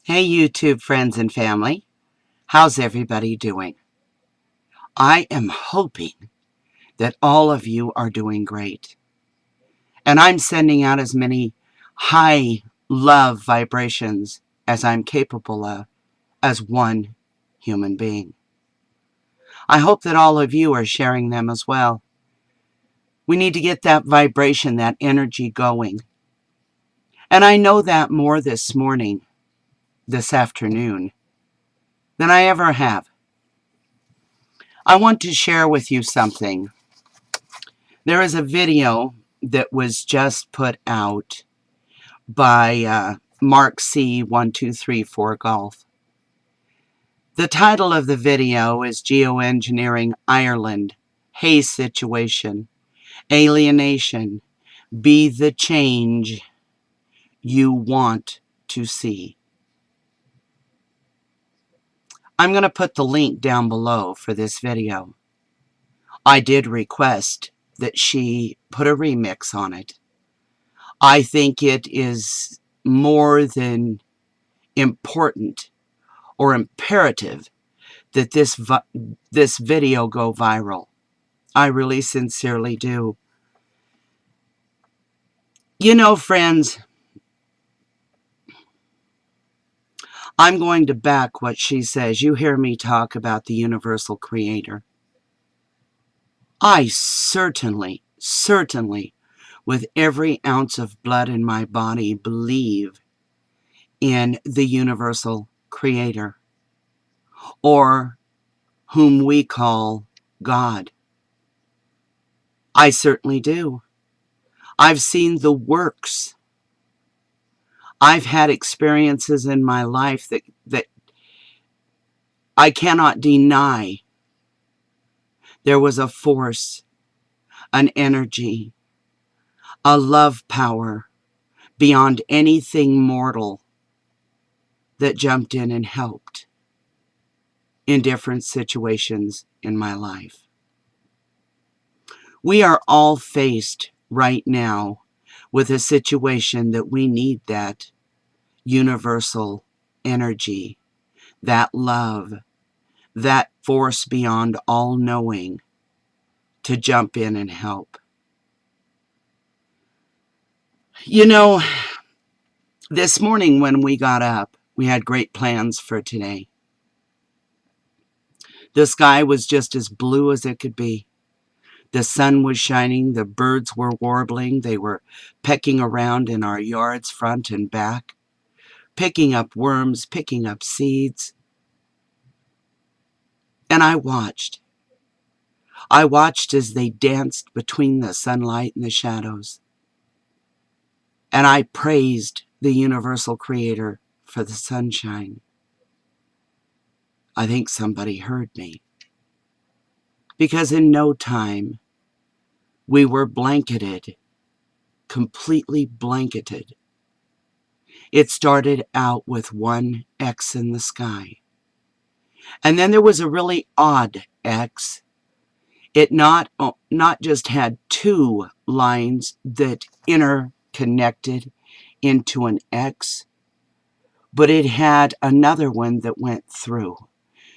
Hey YouTube friends and family, how's everybody doing? I am hoping that all of you are doing great. And I'm sending out as many high love vibrations as I'm capable of as one human being. I hope that all of you are sharing them as well. We need to get that vibration, that energy going. And I know that more this morning, this afternoon, than I ever have. I want to share with you something. There is a video that was just put out by Mark C1234 Golf. The title of the video is Geoengineering Ireland, Haze Situation, Alienation, Be the Change You Want to See. I'm going to put the link down below for this video. I did request that she put a remix on it. I think it is more than important or imperative that this video go viral. I really sincerely do. You know, friends, I'm going to back what she says. You hear me talk about the universal creator. I certainly, with every ounce of blood in my body, believe in the universal creator, or whom we call God. I certainly do. I've seen the works. I've had experiences in my life that I cannot deny. There was a force, an energy, a love power beyond anything mortal that jumped in and helped in different situations in my life. We are all faced right now with a situation that we need that universal energy, that love, that force beyond all knowing to jump in and help. You know, this morning when we got up, we had great plans for today. The sky was just as blue as it could be. The sun was shining, the birds were warbling, they were pecking around in our yards front and back, picking up worms, picking up seeds. And I watched. I watched as they danced between the sunlight and the shadows. And I praised the universal creator for the sunshine. I think somebody heard me. Because in no time, we were blanketed, completely blanketed. It started out with one X in the sky. And then there was a really odd X. It not just had two lines that interconnected into an X, but it had another one that went through.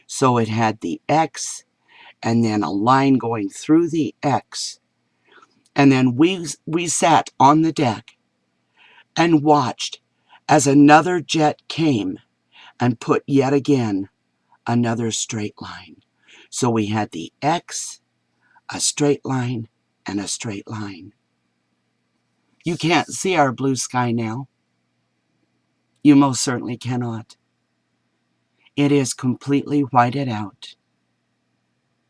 So it had the X and then a line going through the X. And then we sat on the deck and watched as another jet came and put yet again another straight line. So we had the X, a straight line, and a straight line. You can't see our blue sky now. You most certainly cannot. It is completely whited out.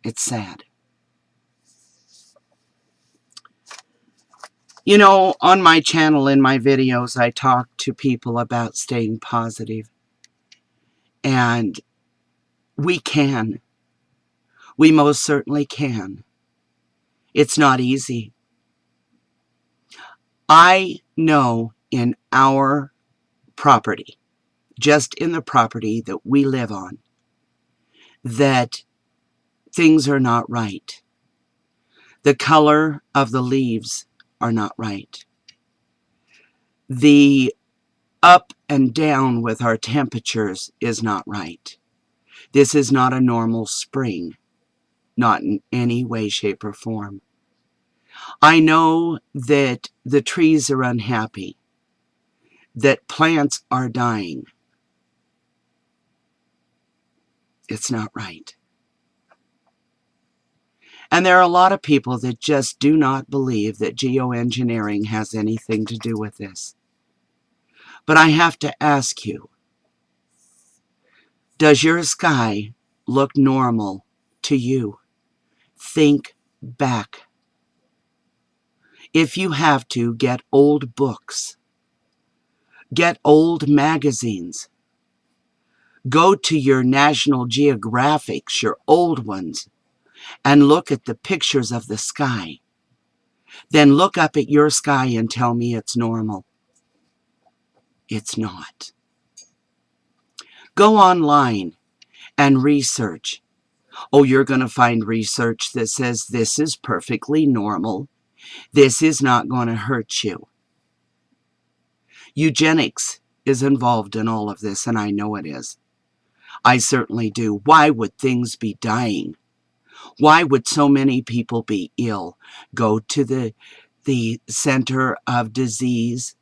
It's sad. You know, on my channel, in my videos, I talk to people about staying positive. And we can. We most certainly can. It's not easy. I know in our property, just in the property that we live on, that things are not right. The color of the leaves are not right. The up and down with our temperatures is not right. This is not a normal spring, not in any way, shape, or form. I know that the trees are unhappy, that plants are dying. It's not right. And there are a lot of people that just do not believe that geoengineering has anything to do with this. But I have to ask you, does your sky look normal to you? Think back. If you have to, get old books. Get old magazines. Go to your National Geographics, your old ones, and look at the pictures of the sky. Then look up at your sky and tell me it's normal. It's not. Go online and research. Oh, you're going to find research that says this is perfectly normal. This is not going to hurt you. Eugenics is involved in all of this, and I know it is. I certainly do. Why would things be dying? Why would so many people be ill? Go to the Center of Disease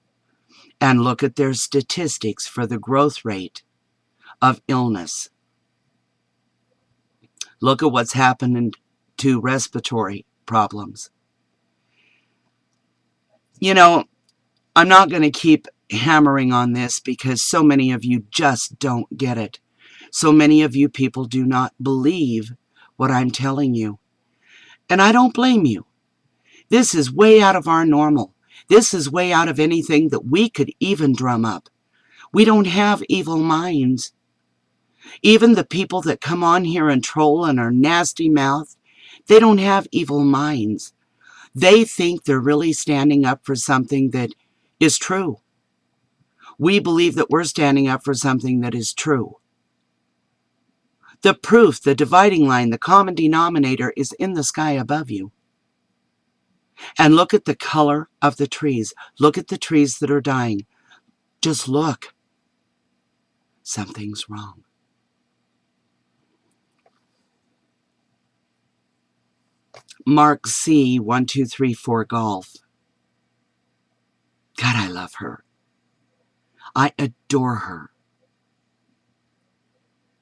and look at their statistics for the growth rate of illness. Look at what's happening to respiratory problems. You know, I'm not going to keep hammering on this because so many of you just don't get it. So many of you people do not believe what I'm telling you. And I don't blame you. This is way out of our normal. This is way out of anything that we could even drum up. We don't have evil minds. Even the people that come on here and troll and are nasty mouthed, they don't have evil minds. They think they're really standing up for something that is true. We believe that we're standing up for something that is true. The proof, the dividing line, the common denominator is in the sky above you. And look at the color of the trees. Look at the trees that are dying. Just look. Something's wrong. Mark C. 1234 Golf. God, I love her. I adore her.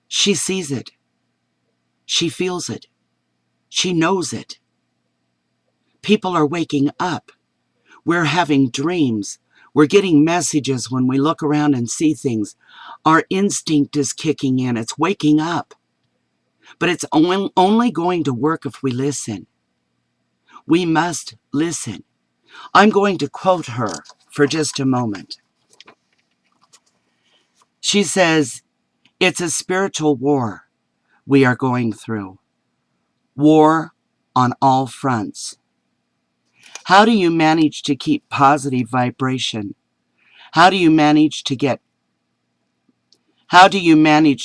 She sees it. She feels it. She knows it. People are waking up. We're having dreams. We're getting messages when we look around and see things. Our instinct is kicking in. It's waking up. But it's only going to work if we listen. We must listen. I'm going to quote her for just a moment. She says, "It's a spiritual war we are going through. War on all fronts. How do you manage to keep positive vibration? How do you manage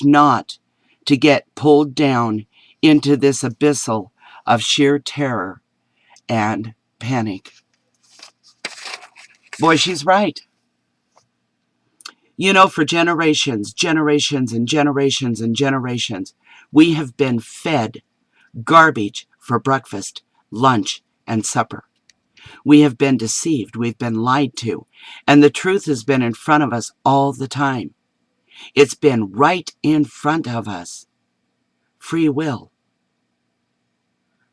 not to get pulled down into this abyssal of sheer terror and panic?" Boy, she's right. You know, for generations, generations and generations and generations, we have been fed garbage for breakfast, lunch, and supper. We have been deceived. We've been lied to. And the truth has been in front of us all the time. It's been right in front of us. Free will.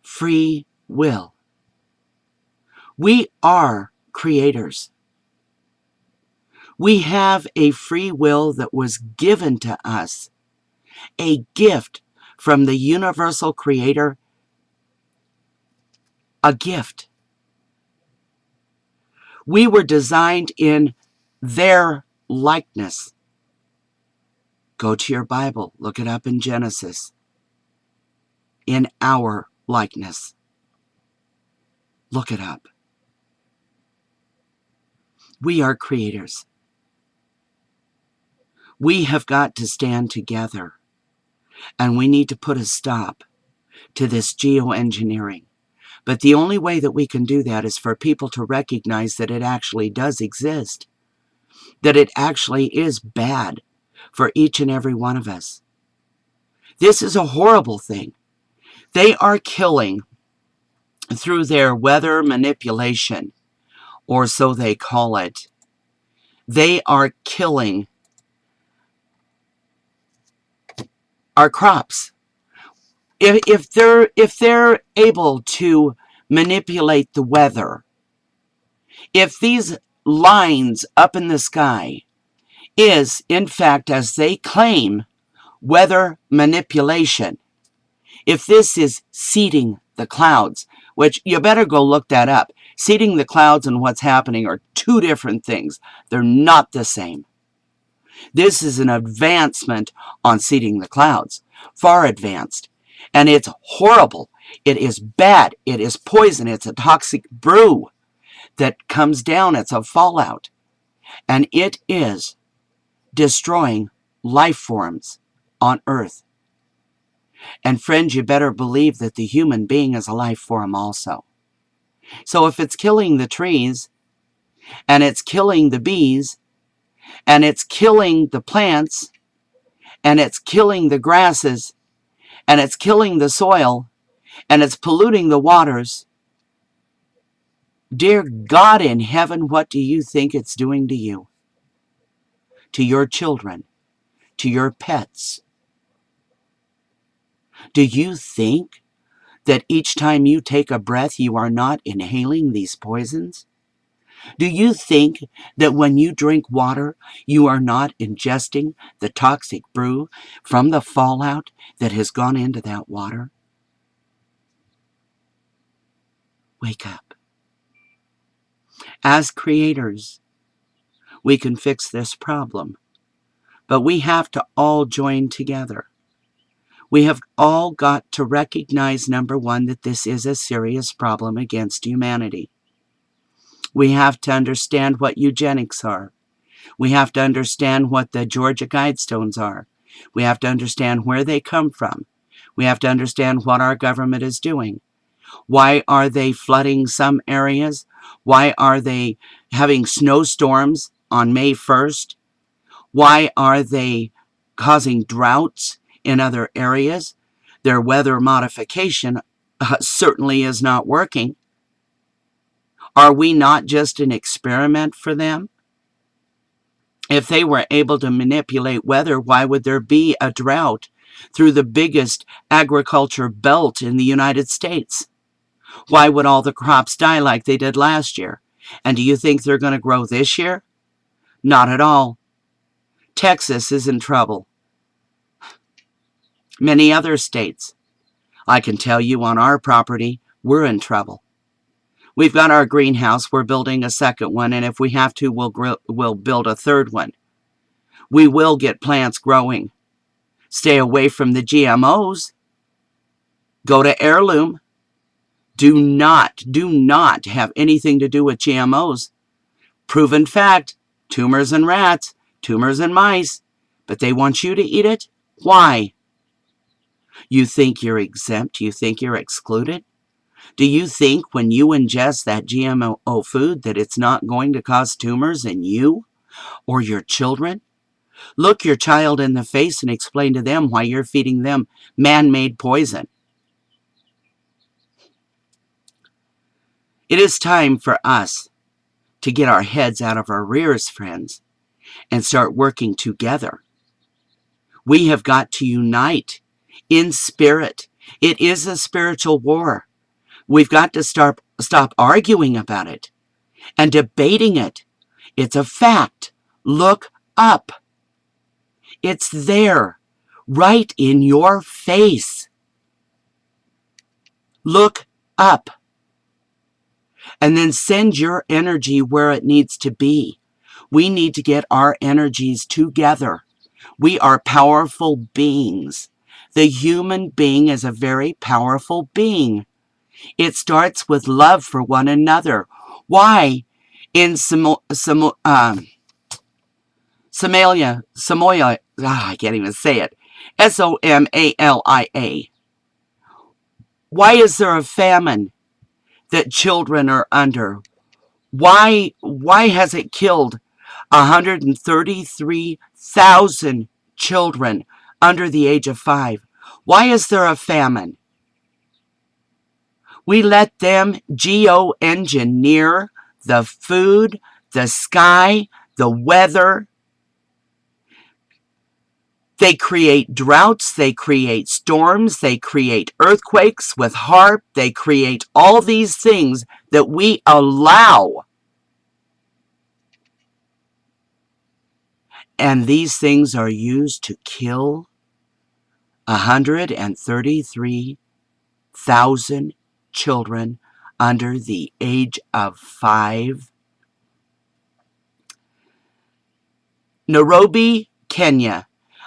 Free will. We are creators. We have a free will that was given to us, a gift from the universal creator, a gift. We were designed in their likeness. Go to your Bible, look it up in Genesis. In our likeness. Look it up. We are creators. We have got to stand together, and we need to put a stop to this geoengineering. But the only way that we can do that is for people to recognize that it actually does exist. that it actually is bad for each and every one of us. This is a horrible thing. They are killing through their weather manipulation, or so they call it. They are killing our crops. If they're able to manipulate the weather, if these lines up in the sky is, in fact, as they claim, weather manipulation, if this is seeding the clouds, which you better go look that up. Seeding the clouds and what's happening are two different things. They're not the same. This is an advancement on seeding the clouds, far advanced. And it's horrible. It is bad. It is poison. It's a toxic brew that comes down. It's a fallout. And it is destroying life forms on Earth. And friends, you better believe that the human being is a life form also. So if it's killing the trees, and it's killing the bees, and it's killing the plants, and it's killing the grasses, and it's killing the soil, and it's polluting the waters, dear God in heaven, what do you think it's doing to you? To your children? To your pets? Do you think that each time you take a breath, you are not inhaling these poisons? Do you think that when you drink water, you are not ingesting the toxic brew from the fallout that has gone into that water? Wake up. As creators, we can fix this problem, but we have to all join together. We have all got to recognize, number one, that this is a serious problem against humanity. We have to understand what eugenics are. We have to understand what the Georgia Guidestones are. We have to understand where they come from. We have to understand what our government is doing. Why are they flooding some areas? Why are they having snowstorms on May 1st? Why are they causing droughts in other areas? Their weather modification certainly is not working. Are we not just an experiment for them? If they were able to manipulate weather, why would there be a drought through the biggest agriculture belt in the United States? Why would all the crops die like they did last year? And do you think they're going to grow this year? Not at all. Texas is in trouble. Many other states. I can tell you on our property, we're in trouble. We've got our greenhouse. We're building a second one, and if we have to, we'll build a third one. We will get plants growing. Stay away from the GMOs. Go to heirloom. Do not have anything to do with GMOs. Proven fact, tumors in rats, tumors in mice, but they want you to eat it? Why? You think you're exempt? You think you're excluded? Do you think when you ingest that GMO food that it's not going to cause tumors in you or your children? Look your child in the face and explain to them why you're feeding them man-made poison. It is time for us to get our heads out of our rears, friends, and start working together. We have got to unite in spirit. It is a spiritual war. We've got to stop arguing about it and debating it. It's a fact. Look up. It's there, right in your face. Look up. And then send your energy where it needs to be. We need to get our energies together. We are powerful beings. The human being is a very powerful being. It starts with love for one another. Why? In Somalia, I can't even say it, Somalia. Why is there a famine that children are under? Why has it killed 133,000 children under the age of 5. Why is there a famine? We let them geoengineer the food, the sky, the weather. They create droughts, they create storms, they create earthquakes with HAARP, they create all these things that we allow. And these things are used to kill 133,000 children under the age of 5. Nairobi, Kenya.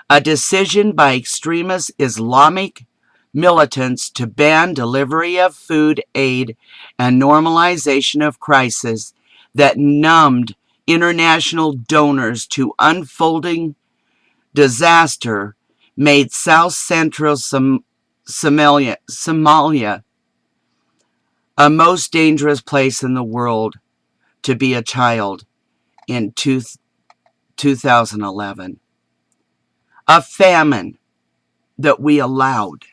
A decision by extremist Islamic militants to ban delivery of food aid and normalization of crisis that numbed international donors to unfolding disaster made South Central Somalia a most dangerous place in the world to be a child in 2011. A famine that we allowed.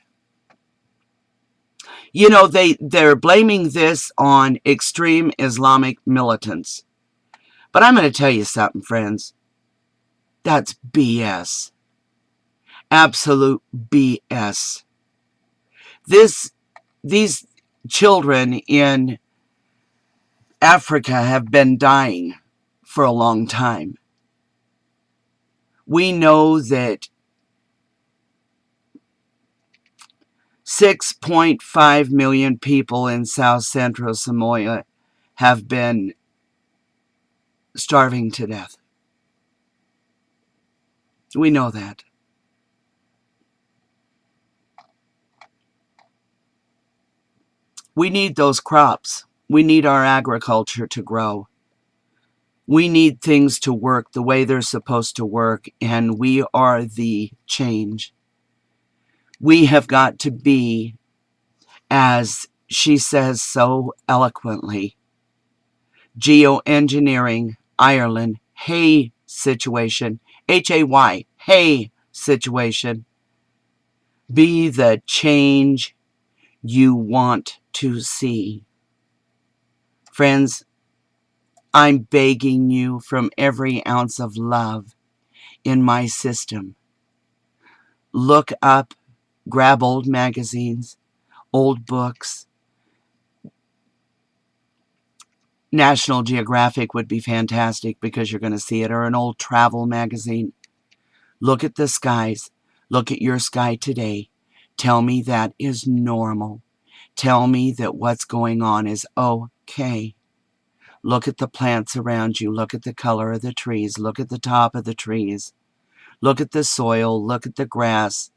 You know, they're blaming this on extreme Islamic militants. But I'm going to tell you something, friends. That's BS. Absolute BS. These children in Africa have been dying for a long time. We know that 6.5 million people in South Central Somalia have been starving to death. We know that. We need those crops. We need our agriculture to grow. We need things to work the way they're supposed to work, and we are the change. We have got to be, as she says so eloquently, geoengineering Ireland, hay situation, Hay, hay situation. Be the change you want to see. Friends, I'm begging you from every ounce of love in my system. Look up, grab old magazines, old books. National Geographic would be fantastic because you're going to see it, or an old travel magazine. Look at the skies. Look at your sky today. Tell me that is normal. Tell me that what's going on is okay. Look at the plants around you. Look at the color of the trees. Look at the top of the trees. Look at the soil. Look at the grass.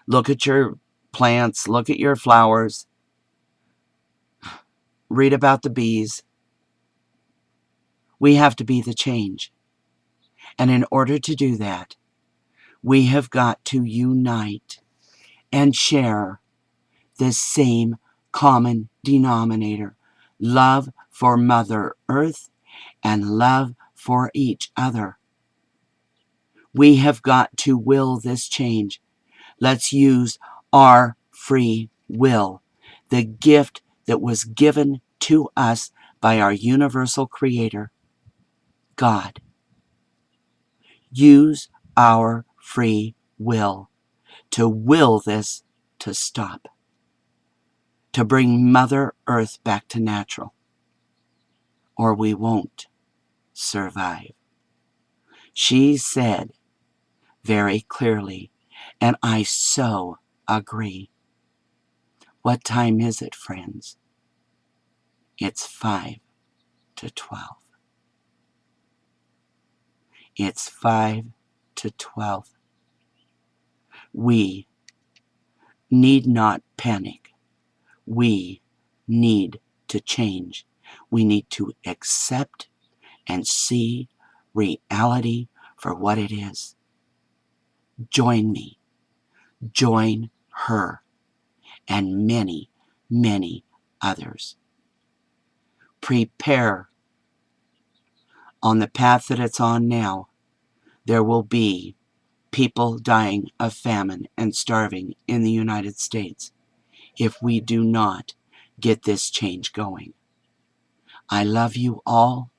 Look at your plants. Look at your flowers. Read about the bees. We have to be the change. And in order to do that, we have got to unite and share the same common denominator. Love for Mother Earth and love for each other. We have got to will this change. Let's use our free will, the gift that was given to us by our universal creator, God. Use our free will to will this to stop, to bring Mother Earth back to natural, or we won't survive. She said very clearly, and I so agree. What time is it, friends? It's 5 to 12. It's 5 to 12. We need not panic. We need to change. We need to accept and see reality for what it is. Join me. Join her and many, many others. Prepare on the path that it's on now, there will be people dying of famine and starving in the United States if we do not get this change going. I love you all.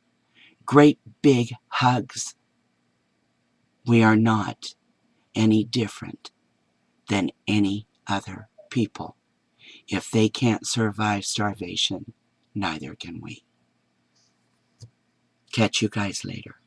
Great big hugs. We are not any different than any other people. If they can't survive starvation, neither can we. Catch you guys later.